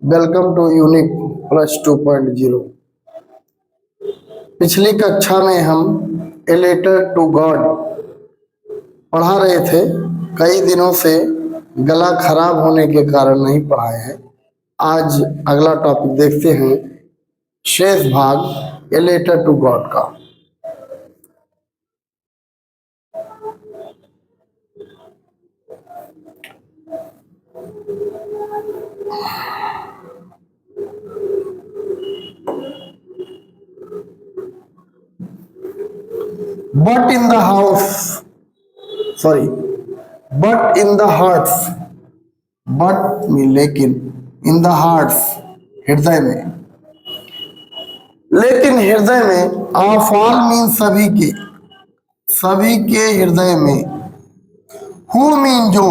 Welcome to unique plus 2.0। पिछली कक्षा में हम ए लेटर टू गॉड पढ़ा रहे थे। कई दिनों से गला खराब होने के कारण नहीं पढ़ाए हैं। आज अगला टॉपिक देखते हैं, शेष भाग ए लेटर टू गॉड का। But in the house, sorry, but in the hearts, but में लेकिन, in the hearts हृदय में, लेकिन हृदय में, ऑफ ऑल मीन सभी के हृदय में, हु मीन जो,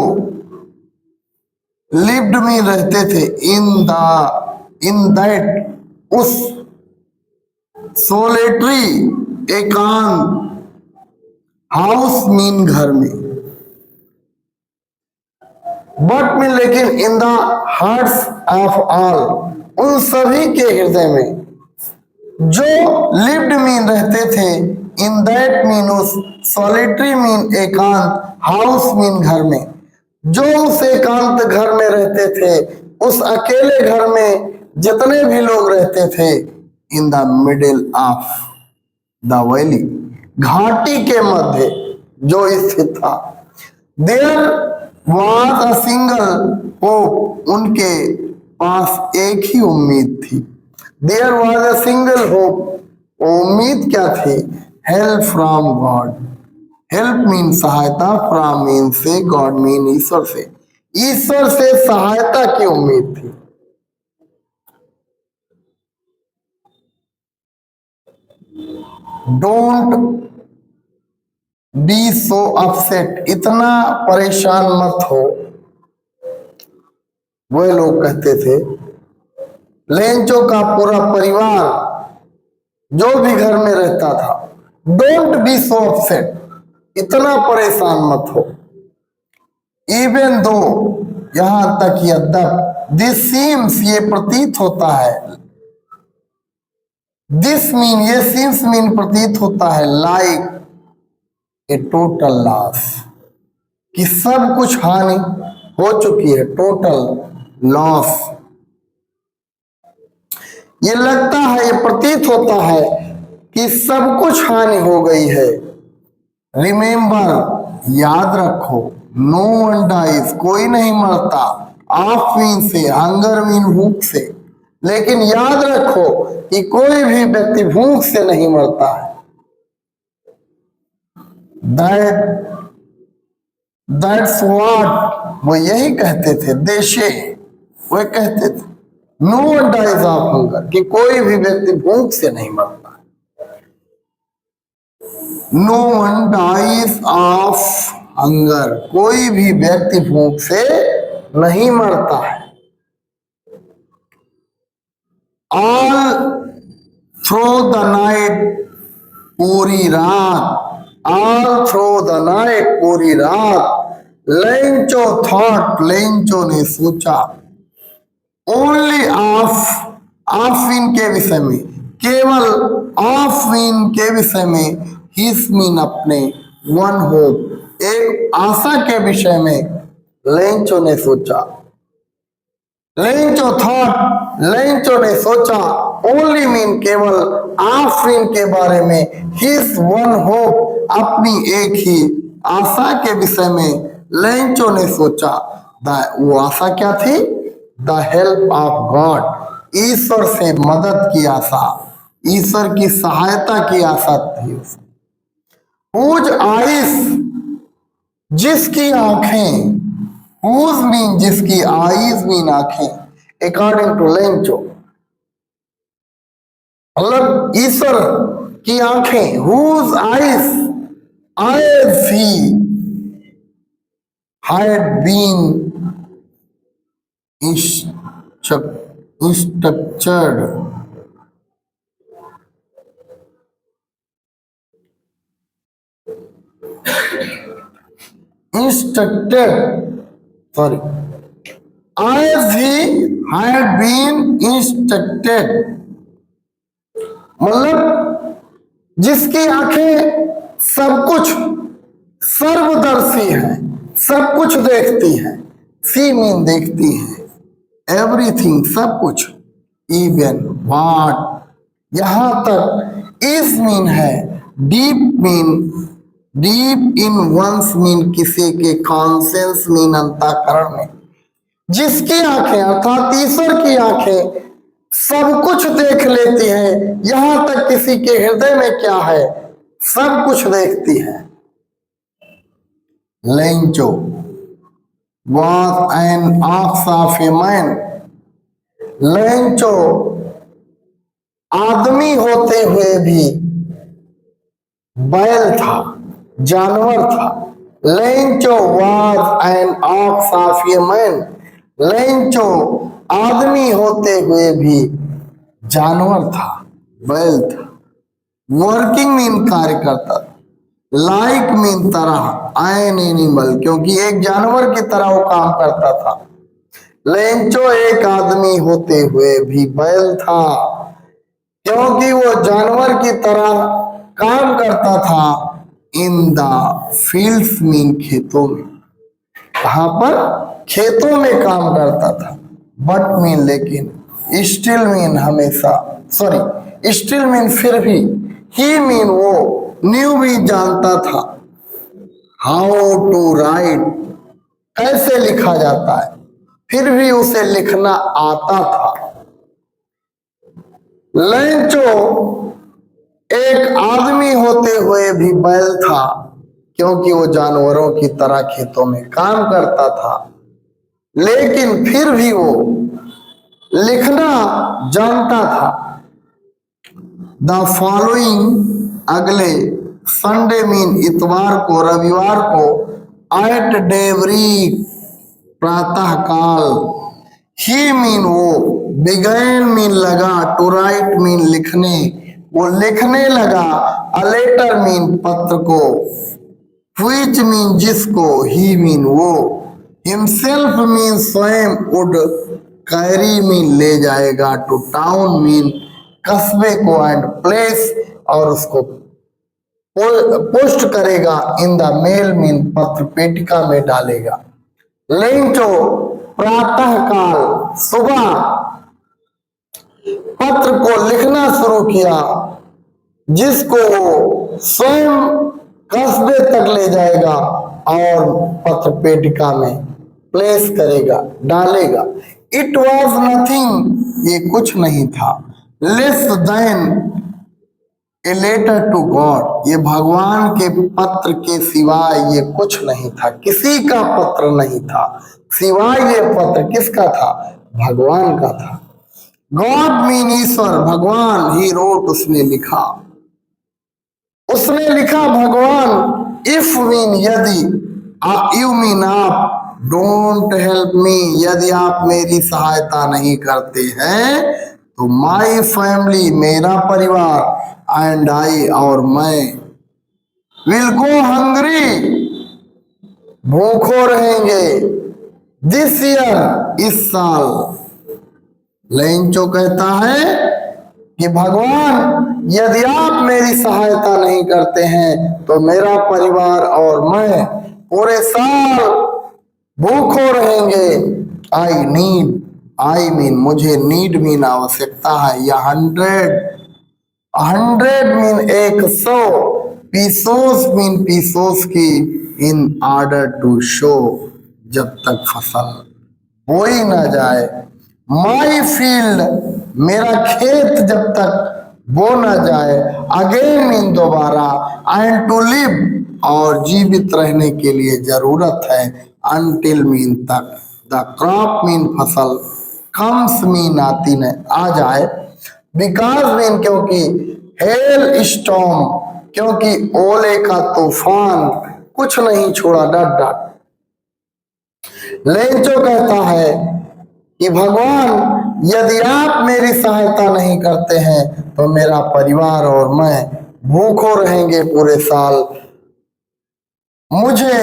लिव्ड में रहते थे, इन दैट उस, सोलेटरी एकांत, हाउस मीन घर में, बट में लेकिन, in the hearts of all उन सभी के हृदय में जो लिव्ड मीन रहते थे, इन दैट मीन उस, सॉलिटरी मीन एकांत, हाउस मीन घर में, जो उस एकांत घर में रहते थे, उस अकेले घर में जितने भी लोग रहते थे, in the middle of the valley घाटी के मध्य जो स्थित था, there was a single hope उनके पास एक ही उम्मीद थी। There was a single hope उम्मीद क्या थी? Help from God. Help mean सहायता, फ्रॉम मीन से, गॉड मीन ईश्वर से। ईश्वर से सहायता की उम्मीद थी। डोंट बी सो अपसेट, इतना परेशान मत हो, वह लोग कहते थे। लेंचो का पूरा परिवार जो भी घर में रहता था, डोंट बी सो अपसेट, इतना परेशान मत हो। इवन दो, यहां तक यद्यप, दिस सीम्स ये प्रतीत होता है, दिस मीन ये सीम्स मीन प्रतीत होता है, लाइक ए टोटल लॉस, कि सब कुछ हानि हो चुकी है, टोटल लॉस। ये लगता है, ये प्रतीत होता है कि सब कुछ हानि हो गई है। रिमेंबर याद रखो, नो वन डाइज कोई नहीं मरता, ऑफ मीन से, हंगर मीन भूख से, लेकिन याद रखो कि कोई भी व्यक्ति भूख से नहीं मरता है। दैट्स व्हाट वो यही कहते थे, देशे वो कहते थे, no one dies of hunger, कि कोई भी व्यक्ति भूख से नहीं मरता। No one dies of hunger, कोई भी व्यक्ति भूख से नहीं मरता है। ऑल थ्रू द नाइट, पूरी रात, ऑल थ्रू द नाइट, पूरी रात, लेंचो थॉट, लेंचो ने सोचा, ओनली ऑफ मीन के विषय में, केवल ऑफ मीन के विषय में, हिस मीन अपने, वन होप एक आशा के विषय में लेंचो ने सोचा। लेंचो थॉट, लेंचो ने सोचा, ओनली मीन केवल, ऑफ मीन के बारे में, हिस वन होप अपनी एक ही आशा के विषय में लेंचो ने सोचा। वो आशा क्या थी? द हेल्प ऑफ गॉड, ईश्वर से मदद की आशा, ईश्वर की सहायता की आशा थी। हुज आइस, जिसकी आंखें, हुज मीन जिसकी, आईज मीन आंखें, अकॉर्डिंग टू लेंचो, मतलब ईश्वर की आंखें, हुज आइज, आइज ही had been structured, instructed, sorry, as he had been instructed, मतलब जिसकी आंखें सब कुछ सर्वदर्शी है, सब कुछ देखती है। सी मीन देखती है, एवरीथिंग सब कुछ, इवन व्हाट, यहां तक। इज मीन है deep mean deep in one's mean किसी के कॉन्सेंस मीन अंतःकरण में। जिसकी आंखें अर्थात ईश्वर की आंखें सब कुछ देख लेती है, यहां तक किसी के हृदय में क्या है सब कुछ देखती है। Lencho was an ox of a man, Lencho आदमी होते हुए भी बैल था, जानवर था। Lencho was an ox of a man, Lencho आदमी होते हुए भी जानवर था, बैल था। वर्किंग मीन कार्य करता, लाइक मीन तरह, एन एनिमल क्योंकि एक जानवर की तरह वो काम करता था। लेंचो एक आदमी होते हुए भी बैल था क्योंकि वो जानवर की तरह काम करता था। इन द फील्ड्स मीन खेतों में, कहां पर खेतों में काम करता था। बट मीन लेकिन, स्टिल मीन हमेशा, सॉरी स्टिल मीन फिर भी, ही मीन वो न्यू भी जानता था हाउ टू राइट, कैसे लिखा जाता है, फिर भी उसे लिखना आता था। लेंचो एक आदमी होते हुए भी बैल था क्योंकि वो जानवरों की तरह खेतों में काम करता था, लेकिन फिर भी वो लिखना जानता था। द फॉलोइंग, अगले, संडे मीन इतवार को, रविवार को, एट डेवरी प्रातः काल, ही मीन वो, बिगैन मीन लगा, टू राइट मीन लिखने, वो लिखने लगा, अ लेटर मीन पत्र को, व्हिच मीन जिसको, ही मीन वो, हिमसेल्फ मीन स्वयं, वुड कैरी मीन ले जाएगा, टू टाउन मीन कस्बे को, एंड प्लेस और उसको पोस्ट करेगा, इन द मेल मीन पत्र पेटिका में डालेगा। लेंचो प्रातः काल, सुबह पत्र को लिखना शुरू किया जिसको वो स्वयं कस्बे तक ले जाएगा और पत्र पेटिका में प्लेस करेगा, डालेगा। इट वॉज नथिंग, ये कुछ नहीं था, less than a letter to God, ये भगवान के पत्र के सिवाय ये कुछ नहीं था, किसी का पत्र नहीं था, सिवाय ये पत्र किसका था, भगवान का था। गॉड मीन ईश्वर, भगवान, ही रोट, उसने लिखा, उसने लिखा भगवान। इफ मीन यदि, यू मीन आप, डोंट हेल्प मी, यदि आप मेरी सहायता नहीं करते हैं तो माई फैमिली, मेरा परिवार, एंड आई और मैं, विल गो हंग्री, भूखों रहेंगे, दिस ईयर, इस साल। लेंचो कहता है कि भगवान यदि आप मेरी सहायता नहीं करते हैं तो मेरा परिवार और मैं पूरे साल भूखों रहेंगे। आई नीड, आई मीन मुझे, नीड मीन आवश्यकता है, या 100 मीन 100, पीसोस मीन पीसोस की, इन ऑर्डर टू शो, जब तक फसल बोई ना जाए, माई फील्ड, मेरा खेत जब तक बो ना जाए, अगेन मीन दोबारा, एंड टू लिव, और जीवित रहने के लिए जरूरत है, अनटिल मीन तक, द क्रॉप मीन फसल, कम्स मीन आती न आ जाए, बिकॉज मीन क्योंकि, हेल स्टॉर्म क्योंकि ओले का तूफान कुछ नहीं छोड़ा, डट डट। लेंचो कहता है कि भगवान यदि आप मेरी सहायता नहीं करते हैं तो मेरा परिवार और मैं भूखों रहेंगे पूरे साल। मुझे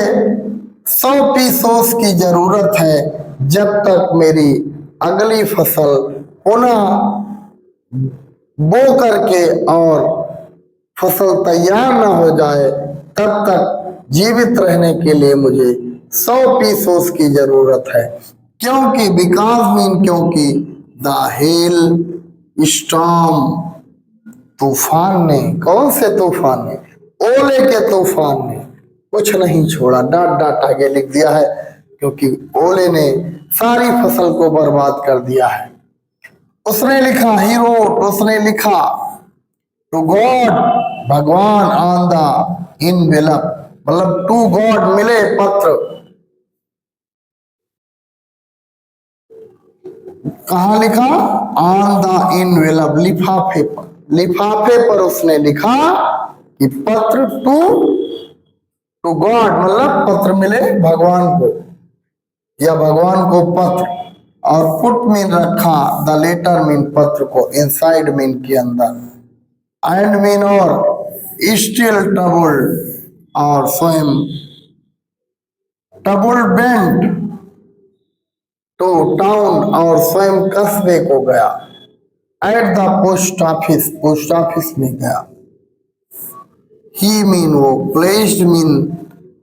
100 पीसोस की जरूरत है, जब तक मेरी अगली फसल पुनः बो करके और फसल तैयार ना हो जाए तब तक जीवित रहने के लिए मुझे 100 पीस ओस की जरूरत है। क्योंकि बिकॉज मीन क्योंकि द हेल स्टॉर्म, तूफान ने, कौन से तूफान ने? ओले के तूफान ने कुछ नहीं छोड़ा, डाट डाट आगे लिख दिया है, क्योंकि ओले ने सारी फसल को बर्बाद कर दिया है। उसने लिखा, ही रोट, उसने लिखा टू गॉड, भगवान, ऑन द इनवेलप, मतलब टू गॉड मिले पत्र, कहा लिखा? ऑन द इनवेलप, लिफाफे पर, लिफाफे पर उसने लिखा कि पत्र टू गॉड, मतलब पत्र मिले भगवान को या भगवान को पत्र, और पुट मीन रखा, द लेटर मीन पत्र को, इनसाइड मीन के अंदर, एंड मीन और स्टिल टबल्ड, और स्वयं टबल बेंट टू टाउन, और स्वयं कस्बे को गया, at the post office, post office में गया, ही मीन वो, प्लेस्ड मीन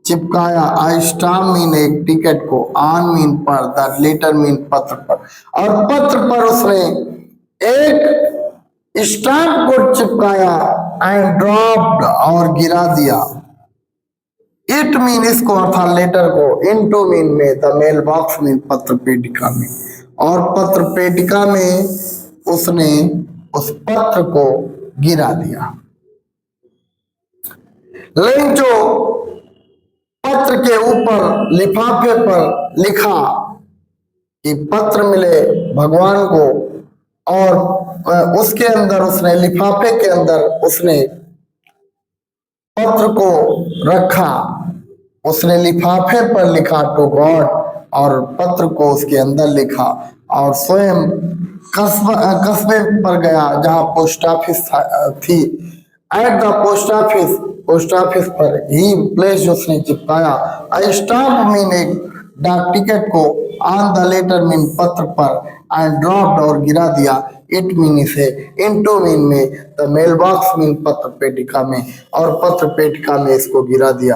चिपकाया, आई स्टाम्प मीन एक टिकट को, ऑन मीन पर, द लेटर मीन पत्र पर, और पत्र पर उसने एक स्टाम्प को चिपकाया, एंड ड्रॉप्ड और गिरा दिया, इट मीन इसको अर्थात लेटर को, इनटू मीन में, द मेल बॉक्स मीन पत्र पेटिका में, और पत्र पेटिका में उसने उस पत्र को गिरा दिया। लेकिन जो पत्र के ऊपर लिफाफे पर लिखा कि पत्र मिले भगवान को, और उसके अंदर उसने, लिफाफे के अंदर उसने पत्र को रखा, उसने लिफाफे पर लिखा टू गॉड, और पत्र को उसके अंदर लिखा, और स्वयं कस्बे पर गया जहां पोस्ट ऑफिस थी, at the post office, post office पर ही प्लेस उसने चिपकाया, आई स्टाम्प मीन एक डाक टिकट को, ऑन द लेटर मीन पत्र पर, एंड ड्रॉप्ड और गिरा दिया, इट मीन से, इनटू मीन में, द मेल बॉक्स मीन पत्र पेटिका में, और पत्र पेटिका में इसको गिरा दिया।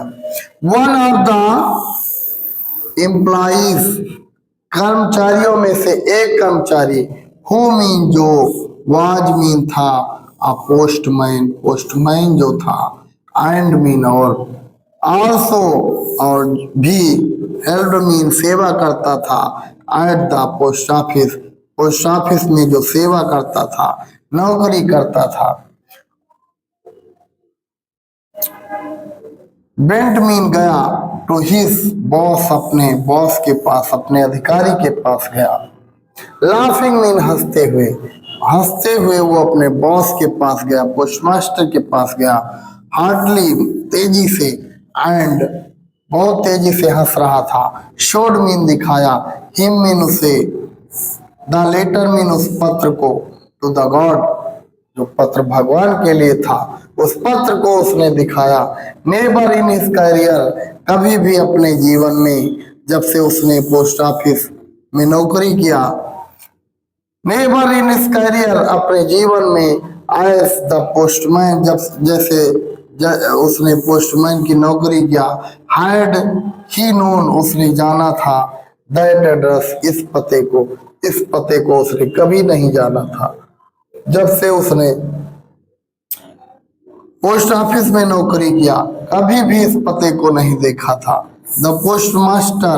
वन ऑफ द एम्प्लॉइज, कर्मचारियों में से एक कर्मचारी, हु मीन जो, वाज मीन था, अ पोस्टमैन, पोस्टमैन जो था, एंड मीन और, आल्सो और भी, हेल्प मीन सेवा करता था, at the post office, post office में जो सेवा करता था, नौकरी करता था। बेंट मीन गया, टू हिज बॉस, अपने बॉस के पास, अपने अधिकारी के पास गया। लाफिंग मीन हंसते हुए, हंसते हुए वो अपने बॉस के पास गया, पोस्टमास्टर के पास गया, हार्डली तेजी से, एंड बहुत तेजी से हंस रहा था। शोड मीन दिखाया, हिम मीन उसे, द लेटर मीन उस पत्र को, टू द गॉड जो पत्र भगवान के लिए था, उस पत्र को उसने दिखाया। नेवर इन हिज करियर, कभी भी अपने जीवन में, जब से उसने पोस्ट ऑफिस में नौकरी किया, नेवर इन हिज करियर, अपने जीवन में, एज द पोस्टमैन, जब जैसे उसने पोस्टमैन की नौकरी किया, हैड ही नोन, उसने जाना था, दैट एड्रेस, इस पते को, इस पते को उसने कभी नहीं जाना था। जब से उसने पोस्ट ऑफिस में नौकरी किया, कभी भी इस पते को नहीं देखा था। द पोस्ट मास्टर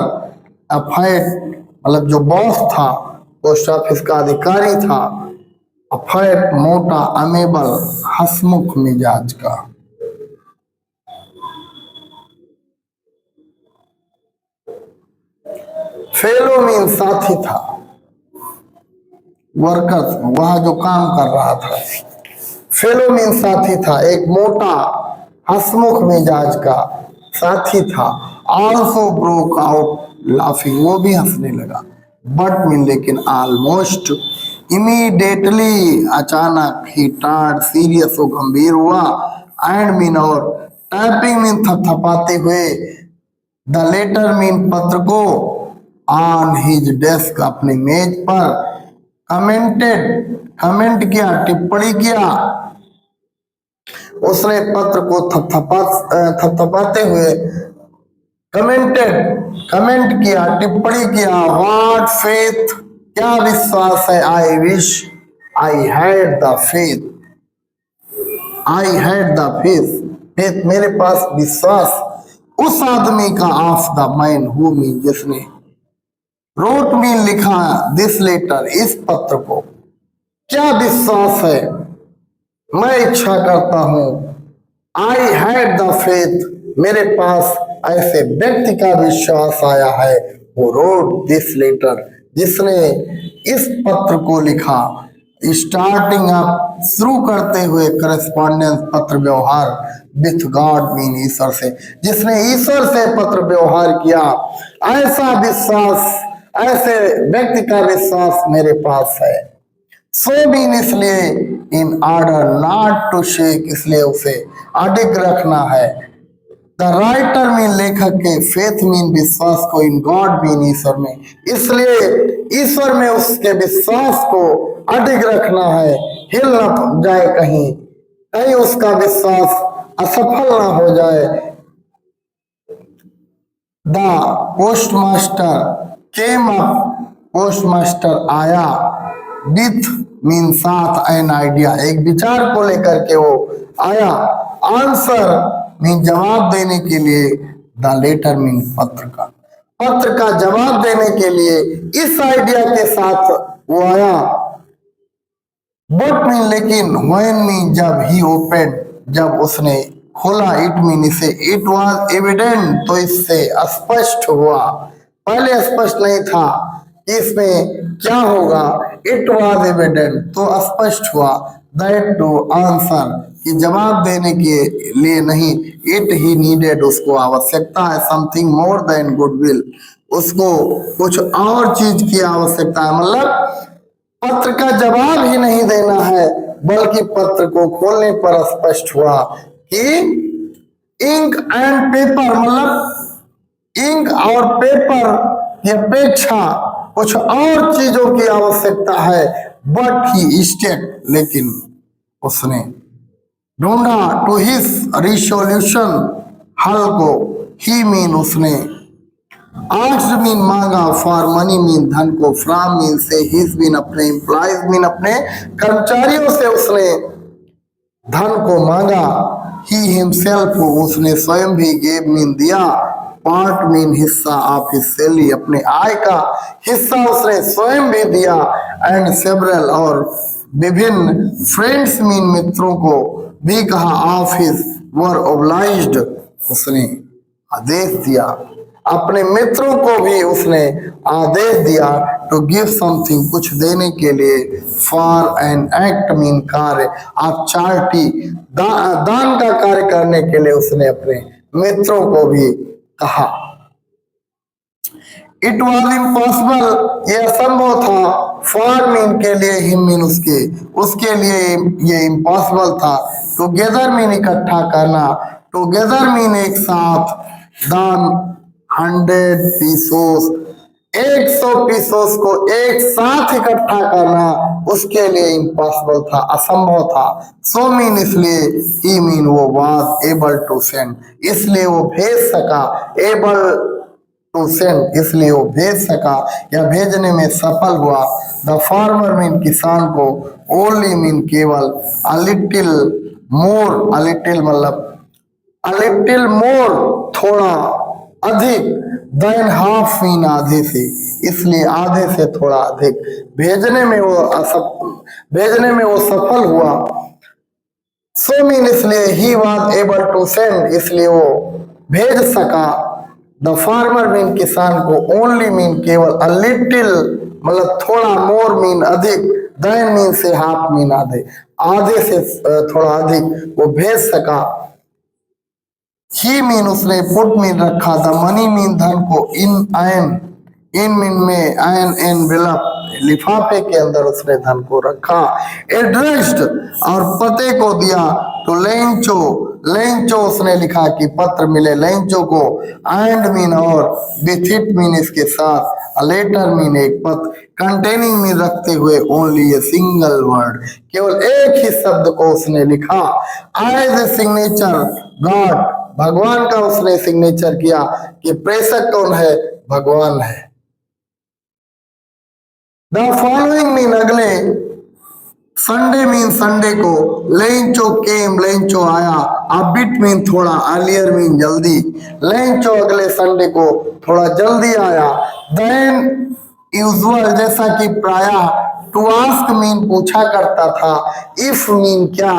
अफैट, मतलब जो बॉस था, पोस्ट ऑफिस का अधिकारी था, अफैट मोटा, अमेबल हंसमुख मिजाज का। फेलो मीन साथी था, वर्कर, वह जो काम कर रहा था। फेलो मीन साथी था, एक मोटा हंसमुख मिजाज का साथी था। आल्सो ब्रोक आउट लाफिंग, वो भी हंसने लगा। बट मीन लेकिन, ऑलमोस्ट इमीडिएटली, अचानक, ही टर्न्ड सीरियस, वो गंभीर हुआ। एंड मीन और, टाइपिंग मीन थपथपाते हुए, द लेटर मीन पत्र को, ऑन हिज डेस्क, अपनी मेज पर, कमेंट किया, टिप्पणी किया। उसने पत्र को थपथपाते हुए कमेंट किया, टिप्पणी किया। व्हाट फेथ, क्या विश्वास है। I wish I had the faith, I had the faith, मेरे पास विश्वास उस आदमी का, ऑफ द मैन हु मी, जिसने रोट मी, लिखा दिस लेटर, इस पत्र को। क्या विश्वास है, मैं इच्छा करता हूं। आई हैड द फेथ, मेरे पास ऐसे व्यक्ति का विश्वास आया है, वो रोट दिस लेटर, जिसने इस पत्र को लिखा। स्टार्टिंग अप, शुरू करते हुए, करस्पॉन्डेंस, पत्र व्यवहार, विथ गॉड मीन, ईश्वर से, जिसने ईश्वर से पत्र व्यवहार किया। ऐसा विश्वास, ऐसे व्यक्ति का विश्वास मेरे पास है। सो मीन, इसलिए, in order not to shake, इसलिए उसे अडिग रखना है। द राइटर मीन, लेखक के, फेथ मीन, विश्वास को, इन गॉड मीन, ईश्वर में, इसलिए ईश्वर में उसके विश्वास को अडिग रखना है। हिल न जाए कहीं, कहीं उसका विश्वास असफल ना हो जाए। The postmaster came up, postmaster आया, विथ मीन, साथ, एन आइडिया, एक विचार को लेकर के वो आया। आंसर मीन, जवाब देने के लिए। द लेटर मीन, पत्र का जवाब देने के लिए इस आइडिया के साथ वो आया। बट मीन, लेकिन, व्हेन मीन, जब, ही ओपन, जब उसने खोला, इट मीन, इसे, इट वाज एविडेंट, तो इससे स्पष्ट हुआ। पहले स्पष्ट नहीं था कि इसमें क्या होगा। इट वाज एविडेंट, तो स्पष्ट हुआ। दैट टू आंसर, कि जवाब देने के लिए नहीं। इट ही नीडेड, उसको आवश्यकता है। समथिंग मोर देन गुडविल, उसको कुछ और चीज की आवश्यकता है। मतलब पत्र का जवाब ही नहीं देना है, बल्कि पत्र को खोलने पर स्पष्ट हुआ कि इंक एंड पेपर, मतलब इंक और पेपर की अपेक्षा कुछ और चीजों की आवश्यकता है। बट ही स्टेट, लेकिन उसने ढूंढा, टू हिज रिसोल्यूशन, हल को। ही मीन, उसने, आस्क्ड मीन, मांगा, फॉर मनी मीन, धन को, फ्रॉम मीन, से, हिज मीन, अपने, एम्प्लॉयज मीन, अपने कर्मचारियों से उसने धन को मांगा। ही हिमसेल्फ, उसने स्वयं भी, गेव मीन, दिया, पार्ट मीन, हिस्सा, ऑफ हिज सैलरी, अपने आय का हिस्सा उसने स्वयं भी दिया। एंड सेवरल, और विभिन्न, फ्रेंड्स मीन, मित्रों को भी कहा, ऑफ हिज वर ओब्लाइज्ड, उसने आदेश दिया, अपने मित्रों को भी उसने आदेश दिया, टू गिव समथिंग, कुछ देने के लिए, फॉर एन एक्ट मीन, कार्य, ऑफ चैरिटी, दान का कार्य करने के लिए उसने अपने मित्रों को भी कहा। इट वॉज इम्पॉसिबल, यह असंभव था, फॉर मीन, के लिए, हिम मीन, उसके लिए ये इम्पॉसिबल था। टुगेदर मीन, इकट्ठा करना, टुगेदर मीन, एक साथ, दान, 100 पीसोस, 100 पीसोस को एक साथ इकट्ठा करना उसके लिए इम्पॉसिबल था, असंभव था। सो मीन, इसलिए, ही मीन, वो वाज एबल टू सेंड, इसलिए वो भेज सका, एबल टू सेंड, इसलिए वो भेज सका या भेजने में सफल हुआ। द फार्मर मीन, किसान को, ओनली मीन, केवल, a little more, a little मतलब अ लिटिल मोर, थोड़ा अधिक, देन हाफ मीन, आधे से, इसलिए आधे से थोड़ा अधिक, भेजने में वो सफल हुआ। सो मीन, इसलिए, he was able to send, इसलिए वो भेज सका। द फार्मर मीन, किसान को, ओनली मीन, केवल, अ लिटिल मतलब थोड़ा, मोर मीन, अधिक, देन मीन, से, हाफ मीन, आधे, आधे से थोड़ा अधिक वो भेज सका। ही मीन, उसने, पुट मीन, रखा, द मनी मीन, धन को, इन मीन में, एन एनवेलप, लिफाफे के अंदर उसने धन को रखा। एड्रेस्ड, और पते को दिया, टू लेंचो, लेंचो उसने लिखा कि पत्र मिले लेंचो को, एंड मीन और, विथ इट मीन इसके साथ, अ लेटर मीन एक पत्र, कंटेनिंग मीन रखते हुए, ओनली ए सिंगल वर्ड केवल एक ही शब्द को उसने लिखा, एज ए सिग्नेचर गॉड भगवान का उसने सिग्नेचर किया कि प्रेषक कौन है, भगवान है। द फॉलोइंग मीन अगले, संडे मीन संडे को, लेंचो केम लेंचो आया, अबिट मीन थोड़ा, अर्लियर मीन जल्दी, लेंचो अगले संडे को थोड़ा जल्दी आया, देन यूजुअल जैसा कि प्रायः, टू आस्क मीन पूछा करता था, इफ मीन क्या,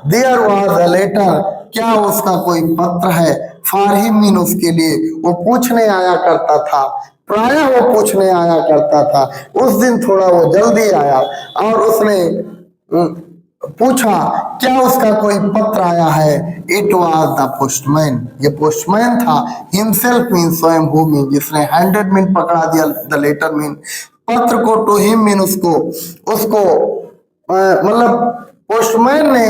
देयर वाज अ लेटर क्या उसका कोई पत्र है, फॉर हिम मीन उसके लिए, वो पूछने आया करता था, प्रायः वो पूछने आया करता था, उस दिन थोड़ा वो जल्दी आया और उसने पूछा क्या उसका कोई पत्र आया है, इट वाज द पोस्टमैन, ये पोस्टमैन था, हिमसेल्फ मीन स्वयं भू मीन जिसने हैंडेड मीन पकड़ा दिया द लेटर मीन पत्र को, टू हिम मीन उसको उसको मतलब पोस्टमैन ने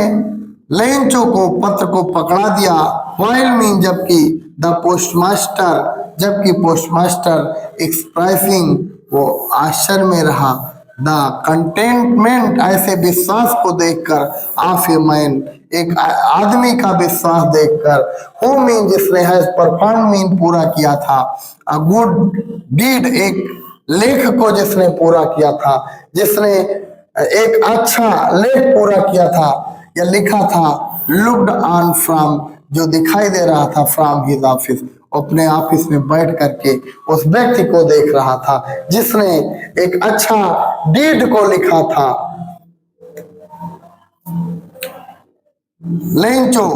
लेंचो को पत्र को पकड़ा दिया, व्हाइल मीन जबकि, द पोस्टमास्टर जबकि पोस्टमास्टर एक्सप्रेसिंग वो आश्चर्य में रहा, द कंटेंटमेंट ऐसे विश्वास को देखकर, ऑफ ए मैन एक आदमी का विश्वास देखकर, हु मीन जिसने है परफॉर्म मीन पूरा किया था, अ गुड डीड एक लेख को जिसने पूरा किया था, जिसने एक अच्छा लेख पूरा किया था या लिखा था, लुक्ड ऑन फ्रॉम जो दिखाई दे रहा था, फ्रॉम हिज ऑफिस अपने ऑफिस में बैठ करके उस व्यक्ति को देख रहा था जिसने एक अच्छा डीड को लिखा था। लेंचो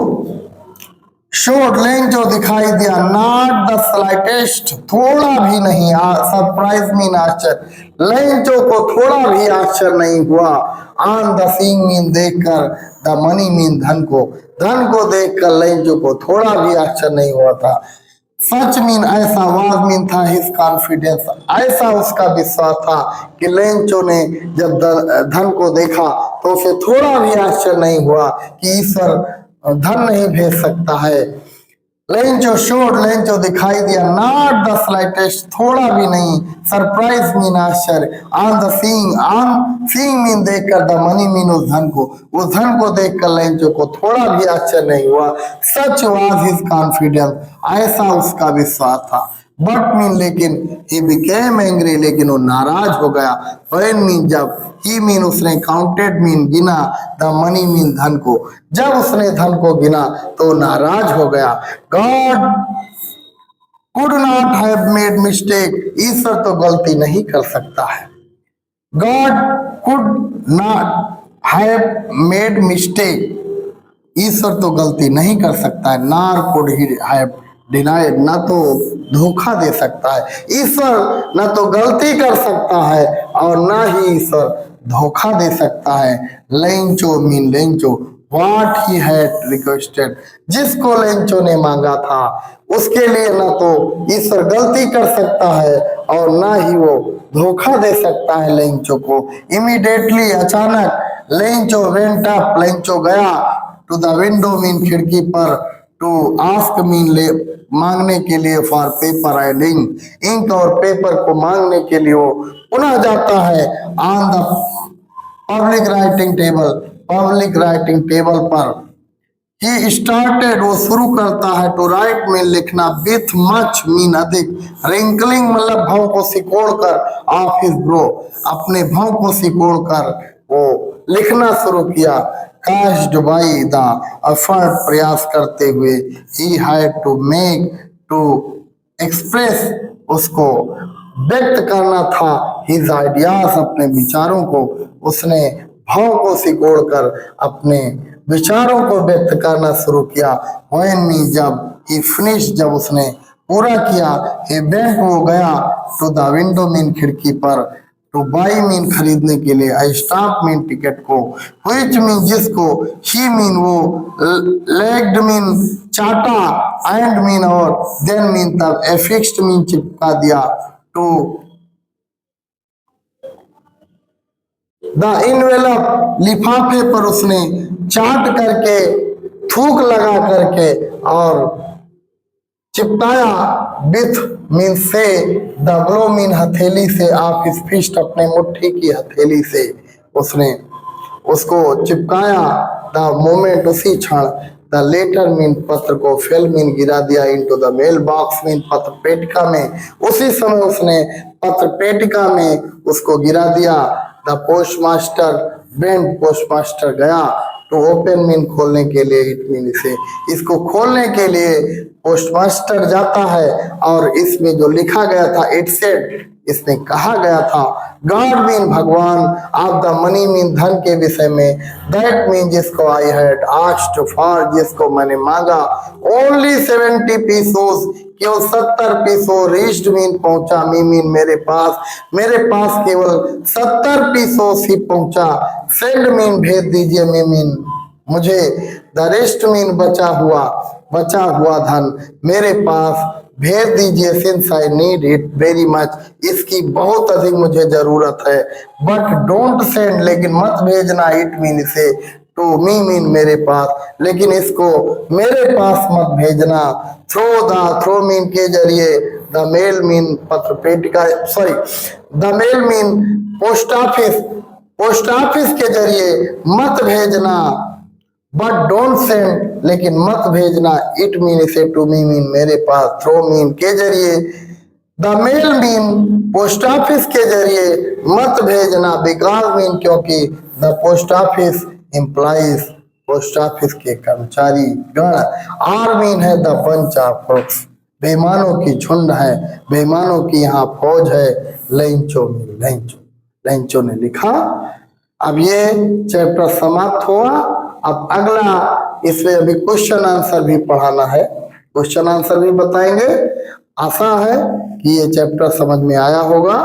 शोड लेंचो दिखाई दिया, नॉट द स्लाइटेस्ट थोड़ा भी नहीं, सरप्राइज मीन आश्चर्य, लेंचो को थोड़ा भी आश्चर्य नहीं हुआ, ऑन द सीइंग मीन देखकर, द मनी मीन धन को देखकर लेंचो को थोड़ा भी आश्चर्य नहीं हुआ था, सच मीन ऐसा, वाज मीन था, हिज कॉन्फिडेंस ऐसा उसका विश्वास था कि लेंचो ने जब धन को देखा तो उसे थोड़ा भी आश्चर्य नहीं हुआ कि ईश्वर धन नहीं भेज सकता है। लेंचो शोड लेंचो दिखाई दिया, नॉट द स्लाइटेस्ट थोड़ा भी नहीं, सरप्राइज मीन आश्चर्य, ऑन सीइंग मीन देखकर, द मनी मीन उस धन को देखकर लेंचो को थोड़ा भी आश्चर्य नहीं हुआ, सच वाज हिज कॉन्फिडेंस ऐसा उसका विश्वास था, बट मीन लेकिन, ही बिकेम एंग्री लेकिन वो नाराज हो गया, व्हेन मीन जब, ही मीन उसने काउंटेड मीन गिना, द मनी मीन धन को, जब उसने धन को गिना तो नाराज हो गया, God could not have made mistake ईश्वर तो गलती नहीं कर सकता है, God could not have made mistake ईश्वर तो गलती नहीं कर सकता है, नार कुड ही हैव डिनाइड ना तो धोखा दे सकता है, ईश्वर ना तो गलती कर सकता है और ना ही ईश्वर धोखा दे सकता है। Lencho mean Lencho, what he had requested जिसको लेंचो ने मांगा था उसके लिए ना तो ईश्वर गलती कर सकता है और ना ही वो धोखा दे सकता है लेंचो को। इमीडिएटली अचानक लेंचो वेंट अप लेंचो गया, टू द विंडो मीन खिड़की पर, टू आस्क मीन ले मांगने के लिए, फॉर पेपर एंड इंक और पेपर को मांगने के लिए वो पुनः जाता है, on the public writing table पर, ही स्टार्टेड वो शुरू करता है, टू राइट में लिखना, विथ मच मीन अधिक, रिंकलिंग मतलब भाव को सिकोड़ कर, ऑफ हिज ब्रो अपने भाव को सिकोड़ कर वो लिखना शुरू किया, कास्ट बाई द एफर्ट प्रयास करते हुए, he had to make to express उसको व्यक्त करना था, हिज आइडियाज अपने विचारों को उसने भाव को सिकोड़ कर अपने विचारों को व्यक्त करना शुरू किया, व्हेन मी जब, ही फिनिश जब उसने पूरा किया, ही वेंट वो गया, टू द विंडो मीन खिड़की पर, टू बाई मीन खरीदने के लिए, आई स्टॉप मीन टिकट को, व्हिच मीन जिसको, ही मीन वो, लेग्ड मीन चाटा, एंड मीन और, देन मीन तब, ए फिक्स्ड मीन चिपका दिया, टू द इनवेलप लिफाफे पर उसने चाट करके थूक लगा करके और चिपकाया। विथ मीन से, द ब्लो मीन हथेली से, आप इस फिस्ट अपने मुट्ठी की हथेली से उसने उसको चिपकाया। द मोमेंट, उसी क्षण, द लेटर मीन पत्र को, फेल मीन गिरा दिया, into the mail box mean पत्र पेटिका में, उसी समय उसने पत्र पेटिका में उसको गिरा दिया। The post master went, post master गया। टू ओपन मीन खोलने के लिए, इट मीन इसे, इसको खोलने के लिए पोस्ट मास्टर जाता है। और इसमें जो लिखा गया था, इट सेड, इसने कहा गया था, गॉड मीन भगवान, ऑफ द मनी मीन धन के विषय में, दैट मीन जिसको आई हैड आस्क्ड फॉर, जिसको मैंने मांगा, ओनली 70 पीसोस, केवल 70 पीसो, रीच्ड मीन पहुंचा, मी मीन मेरे पास केवल 70 पीसोस ही पहुंचा। सेंड मीन भेज दीजिए, मी मीन मुझे, द रेस्ट मीन बचा हुआ धन मेरे पास भेज दीजिए, since I need it very much, इसकी बहुत अधिक मुझे जरूरत है। बट डोंट सेंड, लेकिन मत भेजना, इट मीन इसे, टू मी मीन मेरे पास, लेकिन इसको मेरे पास मत भेजना। थ्रो मीन के जरिए, द मेल मीन पत्र पेटिका, sorry, the mail mean post office के जरिए मत भेजना। बट डोंट सेंड, लेकिन मत भेजना, इट मीन इसे, टू मी मीन मेरे पास, थ्रो मीन के जरिए, the mail mean post office के जरिए मत भेजना, बिकॉज मीन क्योंकि, the post office employees, post office के कर्मचारी गण, आर मीन है द बंच ऑफ क्रूक्स, बेईमानों की झुंड है, बेईमानों की यहाँ फौज है। लैंचो ने लिखा। अब ये चैप्टर समाप्त हुआ। अब अगला, इसमें अभी क्वेश्चन आंसर भी पढ़ाना है, क्वेश्चन आंसर भी बताएंगे। आशा है कि ये चैप्टर समझ में आया होगा।